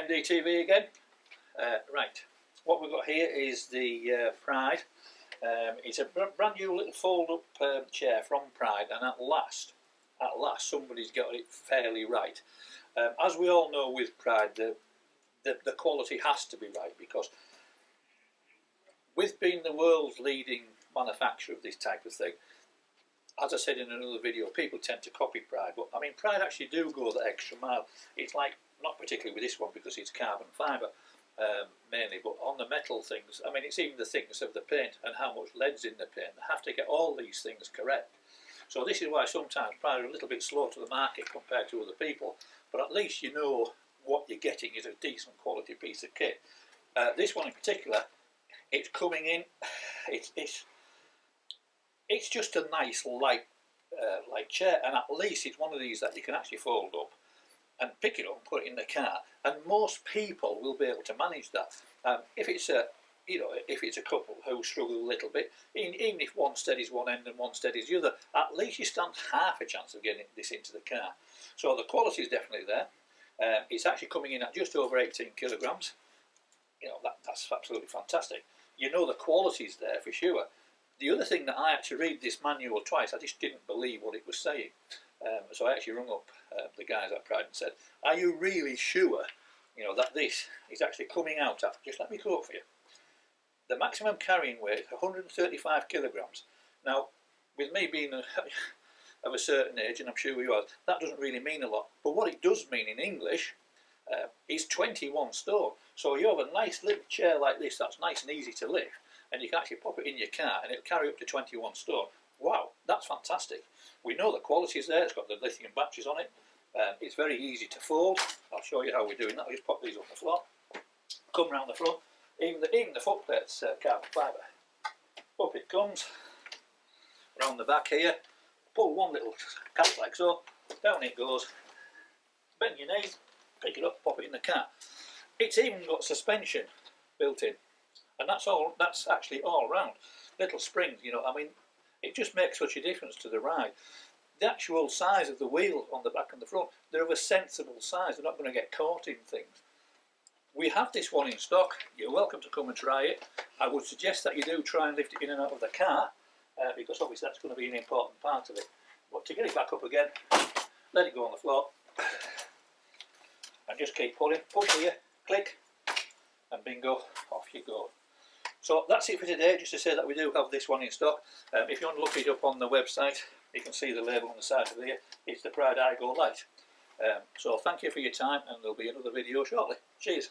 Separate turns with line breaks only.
MDTV again. Right, what we've got here is the Pride. It's a brand new little fold-up chair from Pride, and at last somebody's got it fairly right. As we all know with Pride, the quality has to be right, because with being the world's leading manufacturer of this type of thing, as I said in another video, people tend to copy Pride, but I mean Pride actually do go the extra mile. It's like, not particularly with this one because it's carbon fibre mainly, but on the metal things, I mean it's even the thickness of the paint and how much lead's in the paint. They have to get all these things correct. So this is why sometimes Pride are a little bit slow to the market compared to other people, but at least you know what you're getting is a decent quality piece of kit. This one in particular, it's coming in, it's just a nice light chair, and at least it's one of these that you can actually fold up and pick it up and put it in the car, and most people will be able to manage that. If it's a if it's a couple who struggle a little bit, even if one steadies one end and one steadies the other, at least you stand half a chance of getting this into the car. So the quality is definitely there. It's actually coming in at just over 18 kilograms. You know, that's absolutely fantastic. You know the quality's there for sure. The other thing that I had to read this manual twice, I just didn't believe what it was saying. So I actually rung up the guys at Pride and said, are you really sure, you know, that this is actually coming out at, just let me quote for you, the maximum carrying weight is 135 kilograms. Now, with me being of a certain age, and I'm sure you are, that doesn't really mean a lot. But what it does mean in English is 21 stone. So you have a nice little chair like this that's nice and easy to lift, and you can actually pop it in your car and it'll carry up to 21 stone. Wow, that's fantastic. We know the quality is there. It's got the lithium batteries on it. It's very easy to fold. I'll show you how we're doing that. I'll just pop these on the floor, come round the front. Even the foot plate's carbon fibre. Up it comes, round the back here, pull one little cap like so, down it goes, bend your knees, pick it up, pop it in the car. It's even got suspension built in, and that's actually all round. Little springs, you know, I mean, it just makes such a difference to the ride. The actual size of the wheels on the back and the front, they're of a sensible size, they're not going to get caught in things. We have this one in stock. You're welcome to come and try it. I would suggest that you do try and lift it in and out of the car, because obviously that's going to be an important part of it. But to get it back up again, let it go on the floor and just keep pulling. Push here, click, and bingo, off you go. So that's it for today, just to say that we do have this one in stock. If you want to look it up on the website, you can see the label on the side of there. It's the Pride iGo Lite. So thank you for your time, and there'll be another video shortly. Cheers.